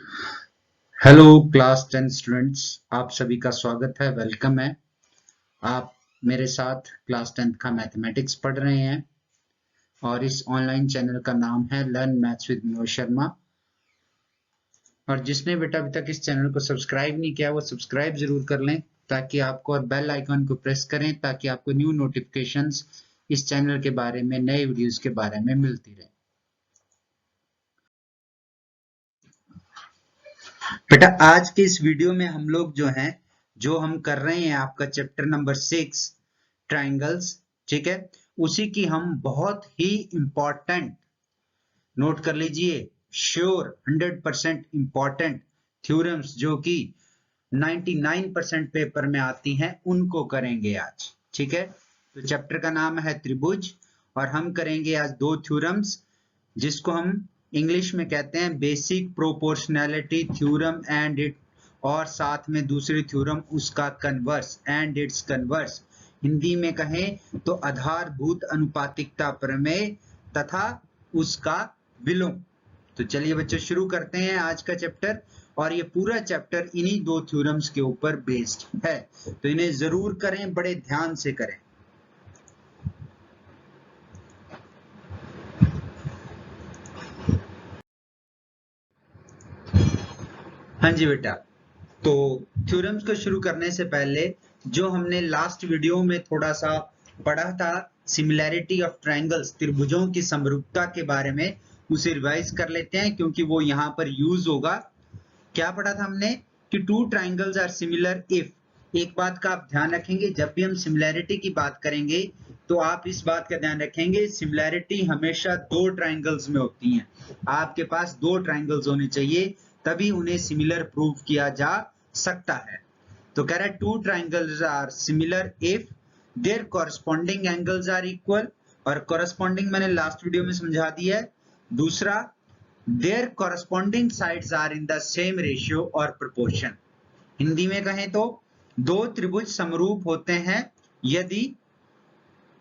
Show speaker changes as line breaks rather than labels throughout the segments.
Hello class 10 students, आप सभी का स्वागत है, वेलकम है। आप मेरे साथ क्लास 10 का मैथमेटिक्स पढ़ रहे हैं और इस ऑनलाइन चैनल का नाम है learn maths with Manoj Sharma. और जिसने बेटा अभी तक इस चैनल को सब्सक्राइब नहीं किया वो सब्सक्राइब जरूर कर लें ताकि आपको, और बेल आइकन को प्रेस करें ताकि आपको न्यू नोटिफिकेशंस इस चैनल के बारे में, नए वीडियोस के बारे में मिलती रहे। बेटा आज के इस वीडियो में हम लोग जो हम कर रहे हैं आपका चैप्टर नंबर 6 ट्राइंगल्स, ठीक है, उसी की हम बहुत ही इंपॉर्टेंट, नोट कर लीजिए, श्योर 100% इंपॉर्टेंट थ्योरम्स जो कि 99% पेपर में आती हैं उनको करेंगे आज। ठीक है, तो चैप्टर का नाम है त्रिभुज और हम करेंगे आज दो थ्योरम्स जिसको हम इंग्लिश में कहते हैं basic proportionality theorem and it, और साथ में दूसरी थ्योरम उसका converse and it's converse. Hindi में कहें तो आधारभूत अनुपातिकता प्रमेय तथा उसका विलोम। तो चलिए बच्चों शुरू करते हैं आज का चैप्टर, और ये पूरा चैप्टर इन्हीं दो थ्योरम्स के ऊपर बेस्ड है, तो इन्हें जरूर करें, बड़े ध्यान से करें। हाँ जी बेटा, तो थ्योरम्स को शुरू करने से पहले जो हमने लास्ट वीडियो में थोड़ा सा पढ़ा था, सिमिलैरिटी ऑफ ट्रायंगल्स, त्रिभुजों की समरूपता के बारे में, उसे रिवाइज कर लेते हैं क्योंकि वो यहाँ पर यूज होगा। क्या पढ़ा था हमने कि two triangles are similar if, एक बात का आप ध्यान रखेंगे, जब भी हम सिमिलैरिटी की बात करेंगे तो आप इस बात का ध्यान रखेंगे, सिमिलैरिटी हमेशा दो ट्रायंगल्स में होती हैं। आपके पास दो ट्रायंगल्स होने चाहिए तभी उन्हें सिमिलर प्रूव किया जा सकता है। तो कह रहा है two triangles are similar if their corresponding angles are equal, और कॉरस्पॉन्डिंग मैंने लास्ट वीडियो में समझा दिया है। दूसरा, their corresponding sides are in the same ratio और प्रोपोर्शन। हिंदी में कहें तो दो त्रिभुज समरूप होते हैं यदि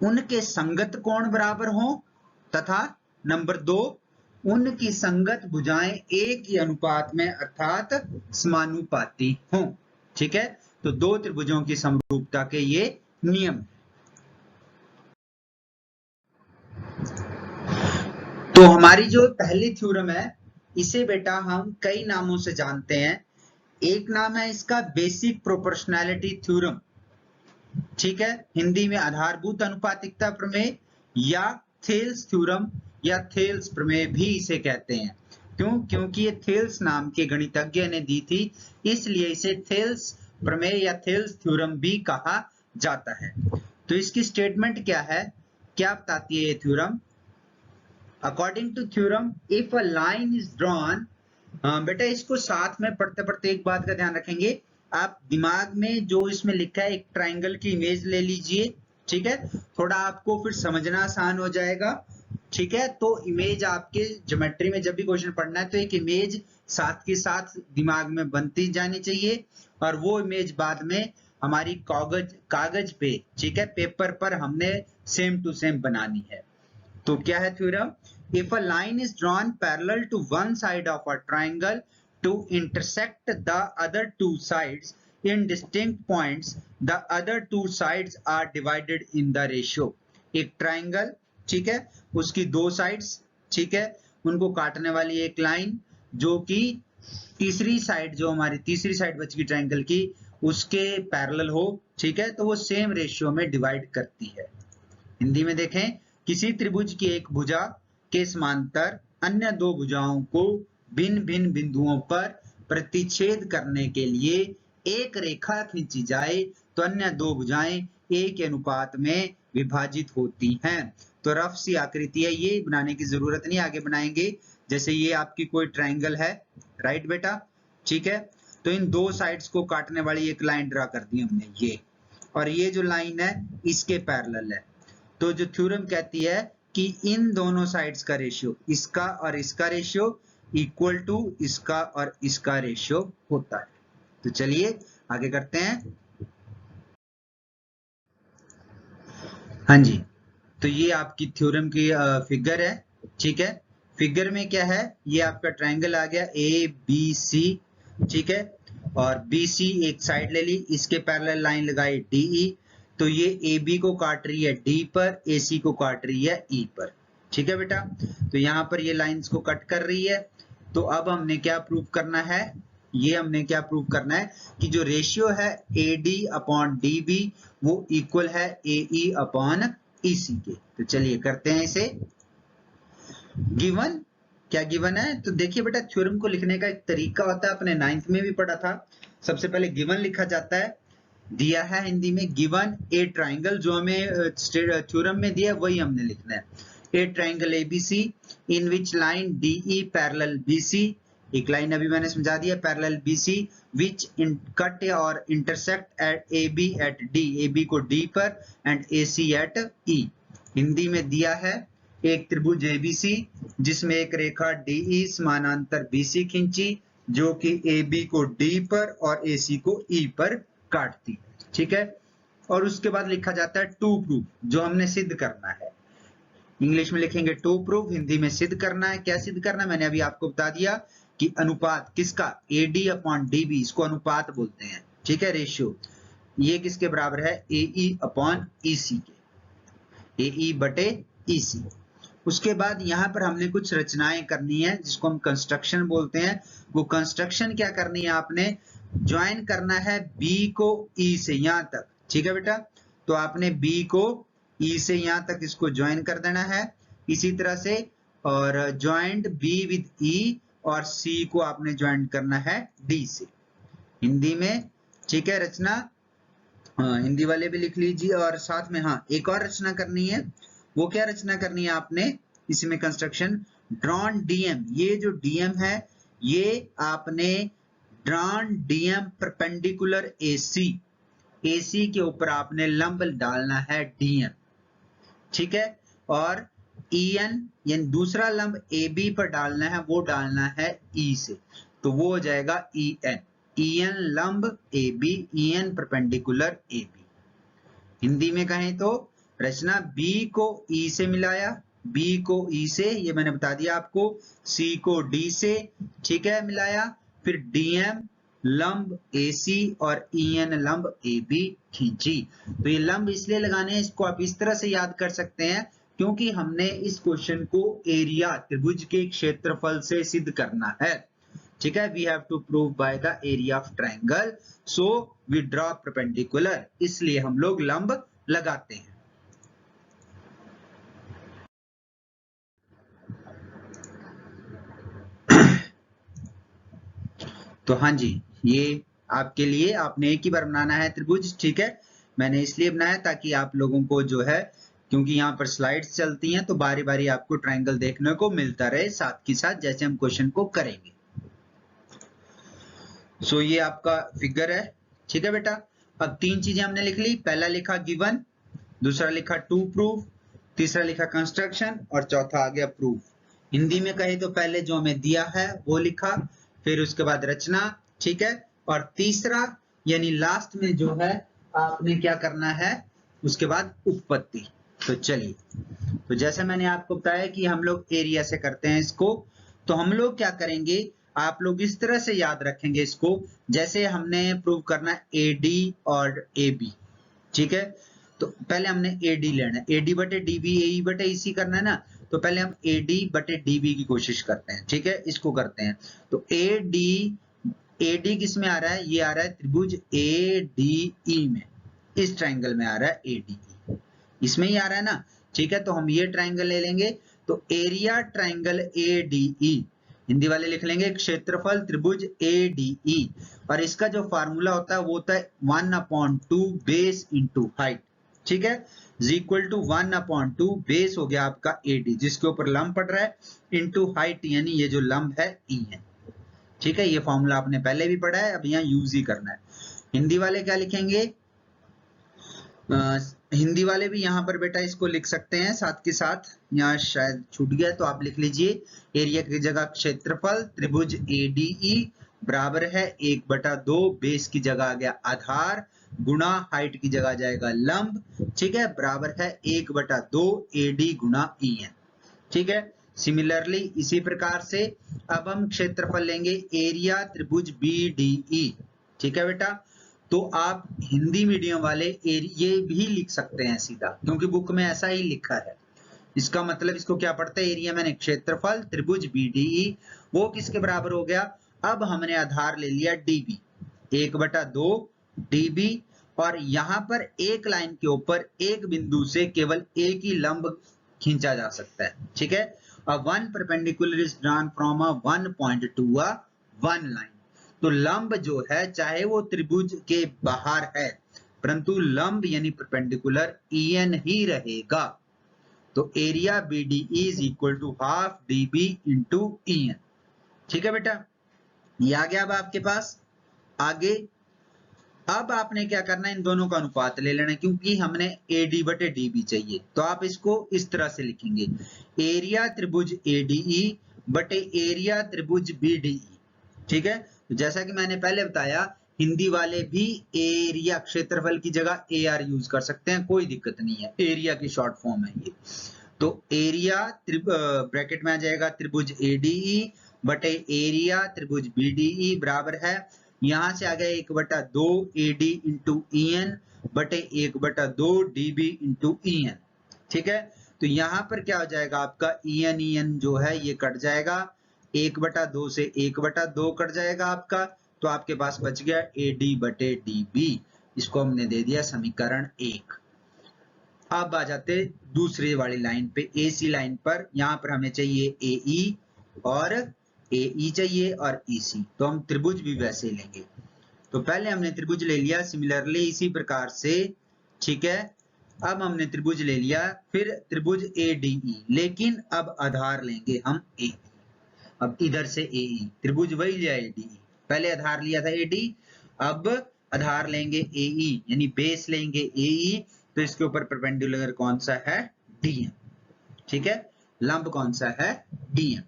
उनके संगत कोण बराबर हो तथा नंबर दो, उनकी संगत भुजाएं एक ही अनुपात में अर्थात समानुपाती हों। ठीक है, तो दो त्रिभुजों की समरूपता के ये नियम। तो हमारी जो पहली थ्योरम है इसे बेटा हम कई नामों से जानते हैं। एक नाम है इसका बेसिक प्रोपोर्शनैलिटी थ्योरम, ठीक है, हिंदी में आधारभूत अनुपातिकता प्रमेय या थेल्स थ्योरम या थेल्स प्रमेय भी इसे कहते हैं। क्यों? क्योंकि ये थेल्स नाम के गणितज्ञ ने दी थी, इसलिए इसे थेल्स प्रमेय या थेल्स थ्योरम भी कहा जाता है। तो इसकी स्टेटमेंट क्या है, क्या बताती है ये theorem? According to theorem if a line is drawn, बेटा इसको साथ में पढ़ते पढ़ते एक बात का ध्यान रखेंगे, आप दिमाग में जो इसमें लिखा है एक ट्राइंगल की इमेज ले लीजिए, ठीक है, थोड़ा आपको फिर समझना आसान हो जाएगा। ठीक है, तो इमेज आपके ज्योमेट्री में जब भी क्वेश्चन पढ़ना है तो एक इमेज साथ के साथ दिमाग में बनती जानी चाहिए, और वो इमेज बाद में हमारी कागज पे, ठीक है, पेपर पर हमने सेम टू सेम बनानी है। तो क्या है theorem? If a line is drawn parallel to one side of a triangle to intersect the other two sides in distinct points, the other two sides are divided in the ratio. एक triangle, ठीक है, उसकी दो sides, ठीक है, उनको काटने वाली एक लाइन जो कि तीसरी साइड, जो हमारी तीसरी साइड बची ट्राइंगल की, उसके पैरेलल हो, ठीक है, तो वो सेम रेशियो में डिवाइड करती है। हिंदी में देखें, किसी त्रिभुज की एक भुजा के समांतर अन्य दो भुजाओं को भिन्न भिन्न बिंदुओं पर प्रतिच्छेद करने के लिए एक रेखा खींची जाए तो अन्य दो भुजाएं एक अनुपात में विभाजित होती हैं। तो रफ सी आकृति है, ये बनाने की जरूरत नहीं, आगे बनाएंगे। जैसे ये आपकी कोई ट्राइंगल है, राइट बेटा, ठीक है, तो इन दो साइड्स को काटने वाली एक लाइन ड्रा कर दी हमने, ये, और ये जो लाइन है इसके पैरेलल है। तो जो थ्योरम कहती है कि इन दोनों साइड्स का रेशियो, इसका और इसका रेशियो इक्वल टू इसका और इसका रेशियो होता है। तो चलिए आगे करते हैं। हाँ जी, तो ये आपकी थ्योरम की फिगर है, ठीक है, फिगर में क्या है, ये आपका ट्रायंगल आ गया ए बी सी, ठीक है, और बी सी एक साइड ले ली, इसके पैरेलल लाइन लगाई डीई, तो ये ए बी को काट रही है डी पर, ए सी को काट रही है ई पर, ठीक है बेटा। तो यहाँ पर ये लाइंस को कट कर रही है। तो अब हमने क्या प्रूव करना है, ये हमने क्या प्रूव करना है कि जो रेशियो है A D upon D B वो इक्वल है ए ई अपॉन ई सी के। तो चलिए करते हैं इसे। गिवन, क्या गिवन है, तो देखिए बेटा थ्योरम को लिखने का एक तरीका होता है, अपने 9th में भी पढ़ा था। सबसे पहले गिवन लिखा जाता है, दिया है हिंदी में गिवन ए ट्राइंगल, जो हमें थ्योरम में दिया वही हमने लिखना है। A triangle ABC in which line DE parallel BC, एक लाइन अभी मैंने समझा दिया पैरेलल बीसी, विच कट और intersect at A B at D, A B को डी पर and A C at E. Hindi में दिया है एक त्रिभुज एबीसी जिसमें एक रेखा डीई समानांतर बीसी खींची, जो कि ए बी को डी पर और ए सी को ई पर काटती, ठीक है। और उसके बाद लिखा जाता है टू प्रूफ, जो हमने सिद्ध करना है। इंग्लिश में लिखेंगे टू प्रूफ, हिंदी में सिद्ध करना है। क्या सिद्ध करना है, मैंने अभी आपको बता दिया कि अनुपात किसका, A D upon D B, इसको अनुपात बोलते हैं, ठीक है, रेशियो। ये किसके बराबर है, ए ई अपॉन ई सी के, ए ई बटे ई सी। उसके बाद यहाँ पर हमने कुछ रचनाएं करनी है जिसको हम कंस्ट्रक्शन बोलते हैं। वो कंस्ट्रक्शन क्या करनी है, आपने ज्वाइन करना है बी को ई से यहाँ तक, ठीक है बेटा। तो आपने बी को ई से यहाँ तक इसको ज्वाइन कर देना है इसी तरह से, और ज्वाइंट बी विद ई, और सी को आपने ज्वाइन करना है डी से, हिंदी में, ठीक है। रचना हिंदी वाले भी लिख लीजिए, और साथ में हाँ एक और रचना करनी है। वो क्या रचना करनी है आपने इसमें, कंस्ट्रक्शन ड्रॉन डीएम, ये जो डीएम है ये आपने drawn DM perpendicular AC, AC के ऊपर आपने लंब डालना है डीएम, ठीक है। और ईएन यानी दूसरा लंब ए बी पर डालना है, वो डालना है ई से, तो वो हो जाएगा ईएन, ईएन लंब A B, EN perpendicular A B. Hindi में कहें तो रचना बी को ई से मिलाया, बी को ई से, ये मैंने बता दिया आपको, सी को डी से, ठीक है, मिलाया, फिर डीएम लंब एसी और ईएन लंब ए बी खींची। तो ये लंब इसलिए लगाने हैं, इसको आप इस तरह से याद कर सकते हैं क्योंकि हमने इस क्वेश्चन को एरिया, त्रिभुज के क्षेत्रफल से सिद्ध करना है, ठीक है। We have to prove by the area of triangle, so we draw perpendicular, इसलिए हम लोग लंब लगाते हैं। तो हाँ जी, ये आपके लिए, आपने एक ही बार बनाना है त्रिभुज, ठीक है। मैंने इसलिए बनाया ताकि आप लोगों को जो है, क्योंकि यहाँ पर स्लाइड्स चलती हैं तो बारी बारी आपको ट्रायंगल देखने को मिलता रहे साथ के साथ जैसे हम क्वेश्चन को करेंगे। सो ये आपका फिगर है, ठीक है बेटा। अब तीन चीजें हमने लिख ली, पहला लिखा गिवन, दूसरा लिखा टू प्रूफ, तीसरा लिखा कंस्ट्रक्शन, और चौथा आ गया प्रूफ। हिंदी में कहे तो पहले जो हमें दिया है वो लिखा, फिर उसके बाद रचना, ठीक है, और तीसरा यानी लास्ट में जो है आपने क्या करना है, उसके बाद उत्पत्ति। तो चलिए, तो जैसे मैंने आपको बताया कि हम लोग एरिया से करते हैं इसको, तो हम लोग क्या करेंगे, आप लोग इस तरह से याद रखेंगे इसको, जैसे हमने प्रूव करना है ए डी और ए बी, ठीक है। तो पहले हमने ए डी लेना है, ए डी बटे डी बी, ए ई बटे ई सी करना है ना, तो पहले हम ए डी बटे डी बी की कोशिश करते हैं, ठीक है, इसको करते हैं। तो ए डी किस में आ रहा है, ये आ रहा है त्रिभुज ए डी ई में, इस ट्राइंगल में आ रहा है ए डी ई, इसमें ही आ रहा है ना, ठीक है। तो हम ये ट्राइंगल ले लेंगे, तो area triangle A D E, Hindi वाले लिख लेंगे क्षेत्रफल त्रिभुज ए डी ई, और इसका जो फार्मूला होता है वो होता है 1/2 बेस इंटू हाइट, ठीक है, इज इक्वल टू 1/2 बेस हो गया आपका ए डी, जिसके ऊपर लंब पड़ रहा है, इंटू हाइट यानी ये जो लंब है ई है, ठीक है। ये फॉर्मूला आपने पहले भी पढ़ा है, अब यहाँ यूज ही करना है। हिंदी वाले क्या लिखेंगे, हिंदी वाले भी यहाँ पर बेटा इसको लिख सकते हैं साथ के साथ, यहाँ शायद छूट गया तो आप लिख लीजिए, एरिया की जगह क्षेत्रफल त्रिभुज ADE बराबर है 1/2, बेस की जगह आ गया आधार, गुणा हाइट की जगह जाएगा लंब, ठीक है, बराबर है 1/2 AD गुणा EN, ठीक है। सिमिलरली इसी प्रकार से अब हम क्षेत्रफल लेंगे एरिया त्रिभुज BDE। ठीक है बेटा, तो आप हिंदी मीडियम वाले ये भी लिख सकते हैं सीधा, क्योंकि बुक में ऐसा ही लिखा है। इसका मतलब इसको क्या पढ़ते हैं, एरिया मैंने क्षेत्रफल त्रिभुज BDE, वो किसके बराबर हो गया, अब हमने आधार ले लिया DB, 1/2 DB, और यहां पर एक लाइन के ऊपर एक बिंदु से केवल एक ही लंब खींचा जा सकता है। ठीक है, one perpendicular is drawn from a one point to a one line। तो लंब जो है चाहे वो त्रिभुज के बाहर है, परंतु लंब यानी परपेंडिकुलर EN ही रहेगा। तो area BDE is equal to half DB into EN। ठीक है बेटा, ये आ गया अब आपके पास। आगे अब आपने क्या करना है, इन दोनों का अनुपात ले लेना है, क्योंकि हमने AD/DB चाहिए। तो आप इसको इस तरह से लिखेंगे, एरिया त्रिभुज ADE बटे एरिया त्रिभुज BDE। ठीक है, तो जैसा कि मैंने पहले बताया, हिंदी वाले भी एरिया क्षेत्रफल की जगह AR यूज कर सकते हैं, कोई दिक्कत नहीं है, एरिया की शॉर्ट फॉर्म है ये। तो एरिया ब्रैकेट में आ जाएगा त्रिभुज ADE बटे एरिया त्रिभुज BDE बराबर है, यहां से आ गया 1/2 AD इंटू EN बटे 1/2 DB इंटू EN। ठीक है, तो यहां पर क्या हो जाएगा आपका EN जो है ये कट जाएगा, 1/2 से 1/2 कट जाएगा आपका, तो आपके पास बच गया AD/DB। इसको हमने दे दिया समीकरण 1। अब आ जाते दूसरी वाली लाइन पे, AC लाइन पर। यहां पर हमें चाहिए AE और AE चाहिए और EC, तो हम त्रिभुज भी वैसे लेंगे। तो पहले हमने त्रिभुज ले लिया, सिमिलरली इसी प्रकार से। ठीक है, अब हमने त्रिभुज ले लिया, फिर त्रिभुज ADE, लेकिन अब आधार लेंगे हम AE। अब इधर से AE, त्रिभुज वही लिया ADE, पहले आधार लिया था AD, अब आधार लेंगे AE यानी बेस लेंगे AE, तो इसके ऊपर परपेंडिकुलर कौन सा है, DM। ठीक है, लंब कौन सा है, DM।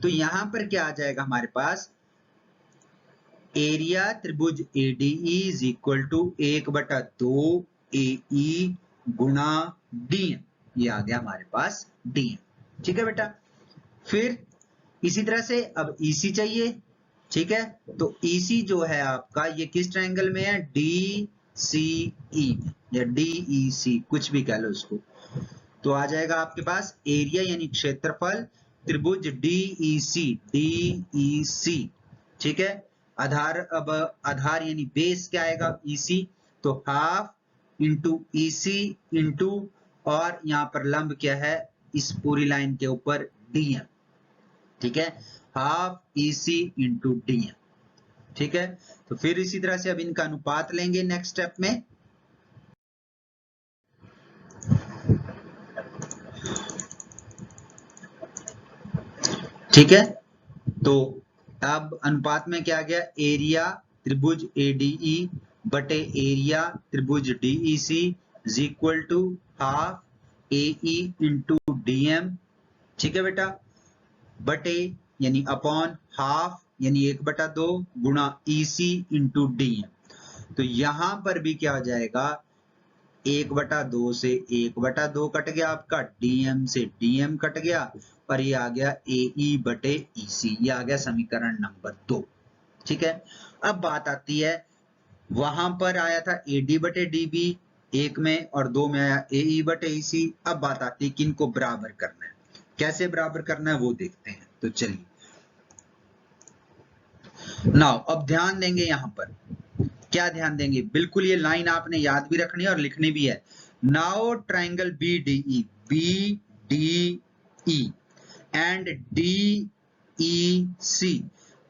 तो यहां पर क्या आ जाएगा हमारे पास, एरिया त्रिभुज ADE is equal to 1/2 AE गुणा DM, ये आ गया हमारे पास DM। ठीक है बेटा, फिर इसी तरह से अब EC चाहिए। ठीक है, तो EC जो है आपका ये किस ट्रायंगल में है, DCE या DEC, कुछ भी कह लो इसको। तो आ जाएगा आपके पास एरिया यानी क्षेत्रफल त्रिभुज DEC। ठीक है, आधार, अब आधार यानी बेस क्या आएगा, EC, तो हाफ इंटू EC इंटू, और यहां पर लंब क्या है, इस पूरी लाइन के ऊपर DM। ठीक है, हाफ EC इंटू DM। ठीक है, तो फिर इसी तरह से अब इनका अनुपात लेंगे नेक्स्ट स्टेप में। ठीक है, तो अब अनुपात में क्या आ गया, एरिया त्रिभुज ADE बटे एरिया त्रिभुज DEC is equal to half AE into DM। ठीक है बेटा, बटे यानी अपॉन हाफ यानी 1/2 गुणा EC इंटू DM। तो यहां पर भी क्या हो जाएगा, 1/2 से 1/2 कट गया आपका, DM से DM कट गया, और ये आ गया AE बटे EC, ये आ गया समीकरण नंबर 2। ठीक है, अब बात आती है, वहां पर आया था AD/DB 1 में और 2 में आया AE बटे EC। अब बात आती है किनको बराबर करना है, कैसे बराबर करना है वो देखते हैं। तो चलिए नाउ अब ध्यान देंगे, यहां पर क्या ध्यान देंगे, बिल्कुल ये लाइन आपने याद भी रखनी है और लिखनी भी है। Now triangle BDE and DEC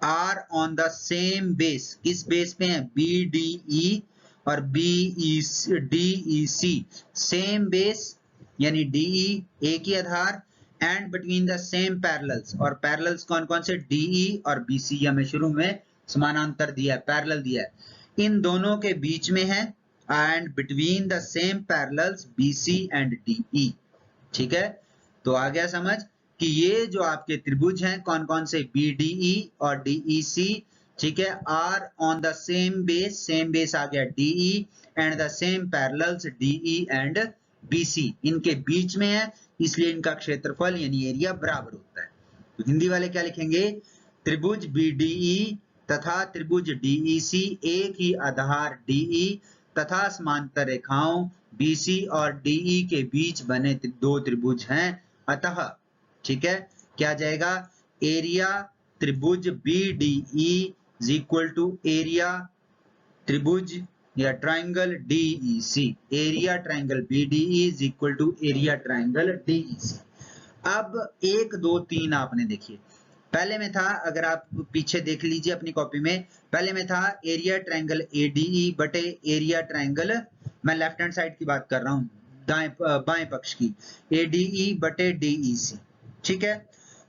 are on the same base, किस बेस पे है, BDE और DEC सेम बेस यानी DE एक ही आधार, and between the same parallels, और पैरेलल्स कौन कौन से, DE और BC, हमें शुरू में समानांतर दिया है, पैरेलल दिया है, इन दोनों के बीच में है, and between the same parallels BC and DE। ठीक है, तो आ गया समझ कि ये जो आपके त्रिभुज हैं कौन कौन से, BDE और DEC। ठीक है, are on the same base आ गया DE, and the same parallels DE and BC, इनके बीच में है, इसलिए इनका क्षेत्रफल यानी एरिया बराबर होता है। तो हिंदी वाले क्या लिखेंगे, त्रिभुज BDE तथा त्रिभुज DEC एक ही आधार DE तथा समांतर रेखाओं BC और DE के बीच बने दो त्रिभुज हैं, अतः ठीक है क्या जाएगा, एरिया त्रिभुज BDE is equal to area त्रिभुज या triangle DEC। Area triangle BDE is equal to area triangle DEC। अब 1 2 3 आपने देखिए, पहले में था, अगर आप पीछे देख लीजिए अपनी कॉपी में, पहले में था एरिया ट्राइंगल ADE बटे एरिया ट्राइंगल, मैं लेफ्ट हैंड साइड की बात कर रहा हूं, बाएं पक्ष की, ADE बटे DEC, ठीक है।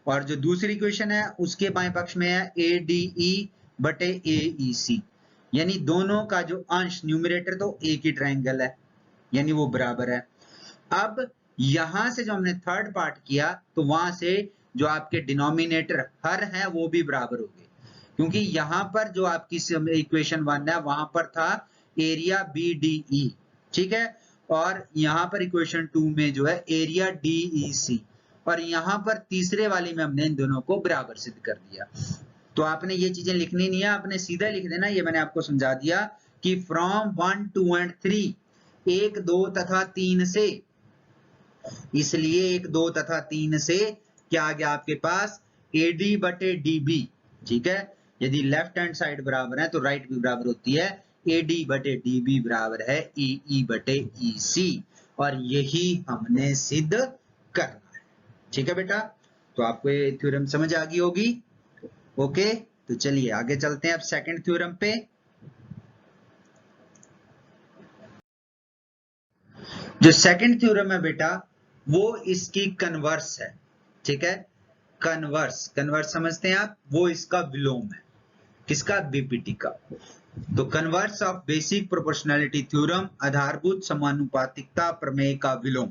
और जो दूसरी इक्वेशन है उसके बाएं पक्ष में है ADE बटे AEC, यानी दोनों का जो अंश न्यूमरेटर तो एक ही ट्राइंगल है, यानी वो बराबर है। अब यहां से जो हमने थर्ड पार्ट किया तो वहां से जो आपके डिनोमिनेटर हर है वो भी बराबर हो गए, क्योंकि यहां पर जो आपकी इक्वेशन 1 है वहां पर था एरिया BDE, ठीक है, और यहां पर इक्वेशन 2 में जो है एरिया DEC, और यहां पर तीसरे वाली में हमने इन दोनों को बराबर सिद्ध कर दिया। तो आपने ये चीजें लिखनी नहीं है, आपने सीधा लिख देना, ये मैंने आपको समझा दिया कि फ्रॉम 1 2 एंड 3, 1 2 तथा 3 से, इसलिए 1 2 तथा 3 से क्या आ गया आपके पास AD बटे DB, ठीक है, यदि लेफ्ट हैंड साइड बराबर है तो राइट भी बराबर होती है, AD बटे DB बराबर है EE बटे EC, और यही हमने सिद्ध करना है, ठीक है बेटा। तो आपको ये थ्योरम समझ आ गई होगी, ओके। तो चलिए आगे चलते हैं अब सेकंड थ्योरम पे। जो सेकंड थ्योरम है बेटा वो इसकी कन्वर्स है, ठीक है, कन्वर्स समझते हैं आप, वो इसका विलोम है, किसका, BPT का। तो converse of basic proportionality theorem, आधारभूत समानुपातिकता प्रमेय का विलोम।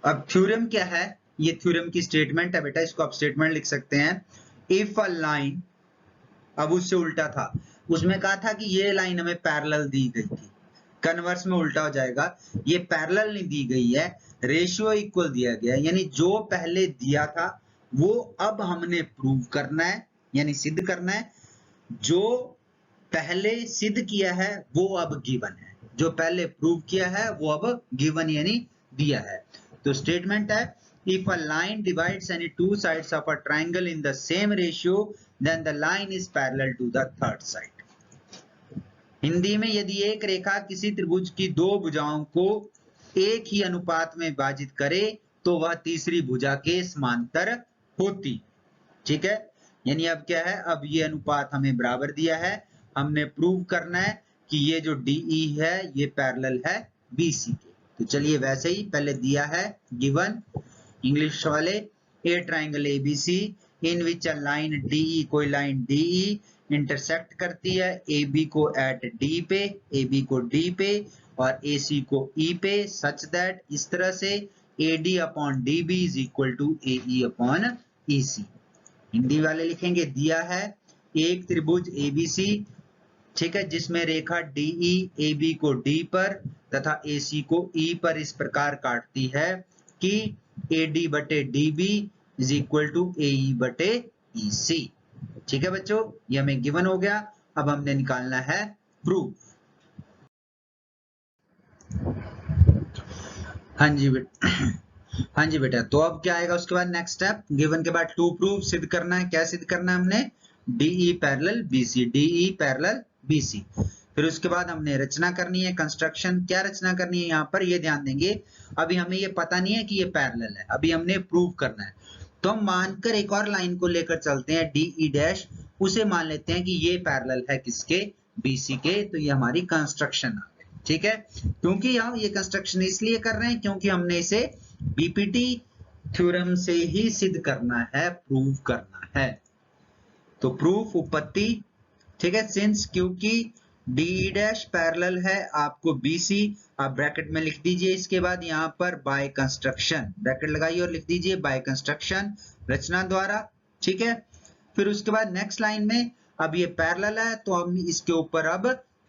अब थ्योरम क्या है, ये थ्योरम की स्टेटमेंट है बेटा, इसको आप स्टेटमेंट लिख सकते हैं। इफ अ लाइन, अब उससे उल्टा था, उसमें कहा था कि ये लाइन हमें पैरेलल दी गई थी, कन्वर्स में उल्टा हो जाएगा, ये पैरेलल नहीं दी गई है, रेशियो इक्वल दिया गया है, यानी जो पहले दिया था वो अब हमने प्रूव करना है, यानी सिद्ध करना है, जो पहले सिद्ध किया है वो अब गिवन है, जो पहले प्रूव किया है वो अब गिवन यानी दिया है। तो स्टेटमेंट है, if a line divides any two sides of a triangle in the same ratio then the line is parallel to the third side। Hindi में यदि एक रेखा किसी त्रिभुज की दो भुजाओं को एक ही अनुपात में विभाजित करे तो वह तीसरी भुजा के समांतर होती, ठीक है, यानी अब क्या है, अब ये अनुपात हमें बराबर दिया है, हमने प्रूव करना है कि ये जो DE है ये पैरेलल है BC के। तो चलिए वैसे ही पहले दिया है गिवन इंग्लिश वाले, ए triangle ABC in which a line DE, कोई लाइन DE इंटरसेक्ट करती है AB को एट D पे, AB को D पे और AC को E पे, सच दैट, इस तरह से AD upon DB is equal to AE upon EC। Hindi वाले लिखेंगे, दिया है एक त्रिभुज ABC, ठीक है, जिसमें रेखा DE AB को D पर तथा AC को E पर इस प्रकार काटती है कि AD बटे DB is equal to AE बटे EC, ठीक है बच्चों, ये हमें गिवन हो गया, अब हमने निकालना है प्रूफ। हाँ जी बेटा, हाँ जी बेटा, तो अब क्या आएगा उसके बाद नेक्स्ट स्टेप, गिवन के बाद टू प्रूफ सिद्ध करना है, क्या सिद्ध करना है हमने, DE parallel BC, DE parallel BC। फिर उसके बाद हमने रचना करनी है, कंस्ट्रक्शन, क्या रचना करनी है यहाँ पर, ये ध्यान देंगे, अभी हमें ये पता नहीं है कि ये पैरेलल है, अभी हमने प्रूव करना है। तो हम मानकर एक और लाइन को लेकर चलते हैं DE डैश, उसे मान लेते हैं कि ये पैरेलल है किसके, BC के, तो ये हमारी कंस्ट्रक्शन आ गई, ठीक है। क्योंकि हम ये कंस्ट्रक्शन इसलिए कर रहे हैं क्योंकि हमने इसे BPT थ्योरम से ही सिद्ध करना है, प्रूव करना है। तो प्रूफ उत्पत्ति, ठीक है, सिंस क्योंकि DE डैश पैरेलल है आपको BC, आप ब्रैकेट में लिख दीजिए, इसके बाद यहाँ पर बाय कंस्ट्रक्शन, ब्रैकेट लगाइए और लिख दीजिए बाय कंस्ट्रक्शन, रचना द्वारा, ठीक है। फिर उसके बाद नेक्स्ट लाइन में अब ये पैरेलल है तो हम इसके ऊपर अब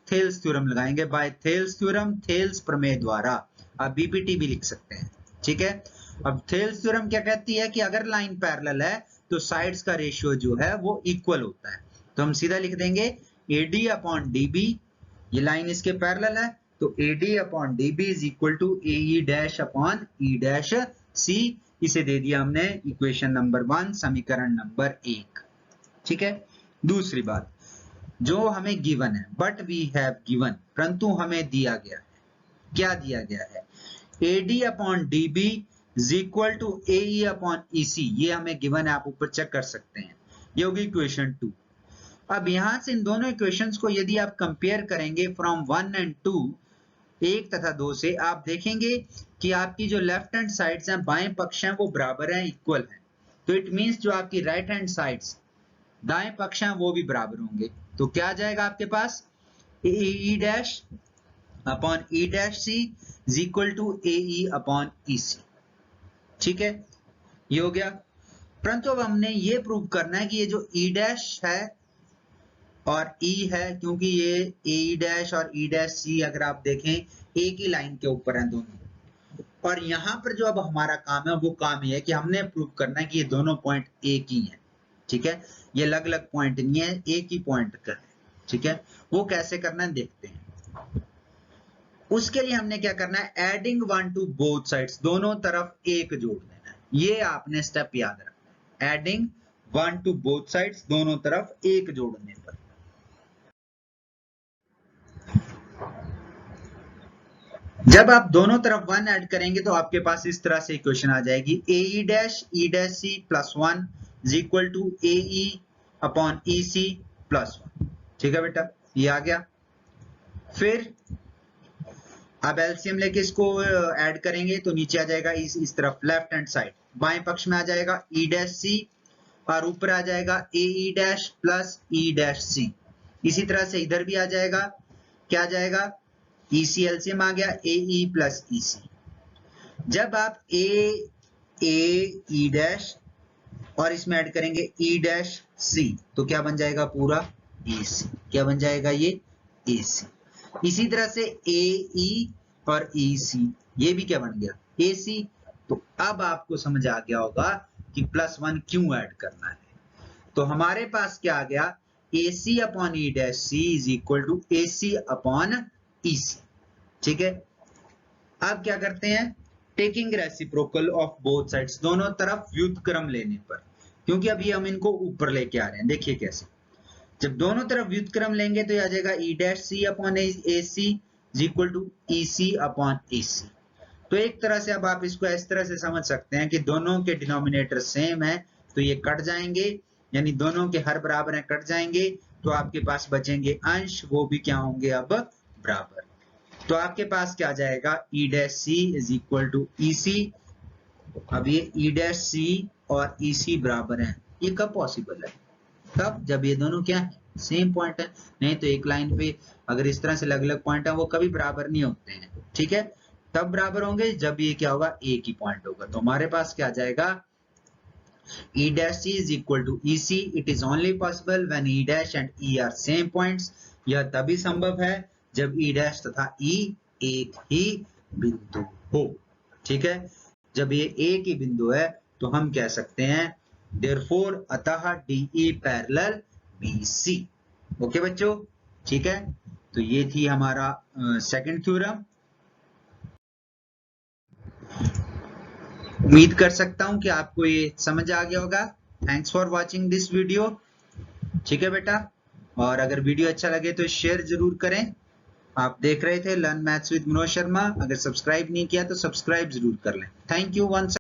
थेल्स थ्योरम लगाएंगे, बाय थेल्स थ्योरम, थेल्स प्रमेय द्वारा, आप बीपीटी भी लिख सकते हैं, ठीक है। अब थेल्स थ्योरम क्या कहती है कि अगर लाइन पैरेलल है तो साइड्स का रेशियो जो है वो इक्वल होता है। तो हम सीधा लिख देंगे AD अपॉन DB, ये लाइन इसके पैरेलल है तो AD upon DB is equal to AE dash upon E dash C। इसे दे दिया हमने इक्वेशन नंबर 1, समीकरण नंबर 1, ठीक है। दूसरी बात, जो हमें गिवन है, बट वी हैव गिवन, परंतु हमें दिया गया है, क्या दिया गया है, AD upon DB is equal to AE upon EC, ये हमें गिवन है, आप ऊपर चेक कर सकते हैं, ये होगी इक्वेशन 2। अब यहां से इन दोनों इक्वेशंस को यदि आप कंपेयर करेंगे फ्रॉम 1 एंड 2, 1 तथा 2 से, आप देखेंगे कि आपकी जो लेफ्ट हैंड साइड्स हैं, बाएं पक्ष हैं, वो बराबर हैं, इक्वल हैं। तो इट मींस जो आपकी राइट हैंड साइड्स, दाएं पक्ष हैं, वो भी बराबर होंगे। तो क्या आ जाएगा आपके पास, AE dash upon E dash C is equal to AE upon EC, ठीक है, ये हो गया। परंतु अब हमने ये प्रूव करना है कि ये जो E डैश है और E है, क्योंकि ये AE डैश और E डैश C अगर आप देखें एक ही लाइन के ऊपर हैं दोनों, और यहाँ पर जो अब हमारा काम है वो काम ये है कि हमने प्रूव करना है कि ये दोनों पॉइंट एक ही हैं, ठीक है, ये अलग अलग पॉइंट नहीं है, एक ही पॉइंट का है, ठीक है। वो कैसे करना है देखते हैं। उसके लिए हमने क्या करना है, एडिंग 1 टू बोथ साइड्स, दोनों तरफ एक जोड़ देना है, ये आपने स्टेप याद रखना है, एडिंग 1 टू बोथ साइड्स, दोनों तरफ एक जोड़ने पर। जब आप दोनों तरफ 1 ऐड करेंगे तो आपके पास इस तरह से इक्वेशन आ जाएगी, AE dash E dash C प्लस 1 is equal to AE upon EC plus 1, ठीक है बेटा, ये आ गया। फिर अब एलसीएम लेके इसको ऐड करेंगे तो नीचे आ जाएगा इस तरफ लेफ्ट हैंड साइड, बाएं पक्ष में आ जाएगा E डैश C और ऊपर आ जाएगा AE dash plus E dash C। इसी तरह से इधर भी आ जाएगा, क्या आ जाएगा, EC एलसीएम आ गया, AE प्लस EC। जब आप E डैश और इसमें ऐड करेंगे E डैश C तो क्या बन जाएगा, पूरा AC, क्या बन जाएगा, ये AC। इसी तरह से AE और EC, ये भी क्या बन गया, AC। तो अब आपको समझ आ गया होगा कि प्लस 1 क्यों ऐड करना है। तो हमारे पास क्या आ गया, AC upon E dash C is equal to AC upon EC, ठीक है। अब क्या करते हैं, taking reciprocal of both sides, दोनों तरफ व्युत्क्रम लेने पर, क्योंकि अभी हम इनको ऊपर लेके आ रहे हैं, देखिए कैसे। जब दोनों तरफ व्युत्क्रम लेंगे तो आ जाएगा E dash C upon AC is equal to EC upon AC। तो एक तरह से अब आप इसको इस तरह से समझ सकते हैं कि दोनों के डिनोमिनेटर सेम है तो ये कट जाएंगे, यानी दोनों के हर बराबर हैं, कट जाएंगे, तो आपके पास बचेंगे अंश, वो भी क्या होंगे, अब बराबर। तो आपके पास क्या आ जाएगा, E dash C is equal to EC। अब ये E डैश C और EC बराबर हैं, ये कब पॉसिबल है, तब जब ये दोनों क्या है, सेम पॉइंट है। नहीं तो एक लाइन पे अगर इस तरह से अलग अलग पॉइंट है वो कभी बराबर नहीं होते हैं, ठीक है। तब बराबर होंगे जब ये क्या होगा, एक ही पॉइंट होगा। तो हमारे पास क्या आ जाएगा, E dash C is equal to EC. It is only possible when E dash and E are same points. यह तभी संभव है जब E dash तथा E एक ही बिंदु हो, ठीक है। जब ये एक ही बिंदु है तो हम कह सकते हैं therefore अतः DE parallel BC। ओके बच्चों, ठीक है। तो ये थी हमारा सेकंड थ्योरम। उम्मीद कर सकता हूं कि आपको ये समझ आ गया होगा। Thanks for watching this video, ठीक है बेटा। और अगर वीडियो अच्छा लगे तो शेयर जरूर करें। आप देख रहे थे learn maths with Manoj Sharma. अगर सब्सक्राइब नहीं किया तो सब्सक्राइब जरूर कर लें। Thank you once.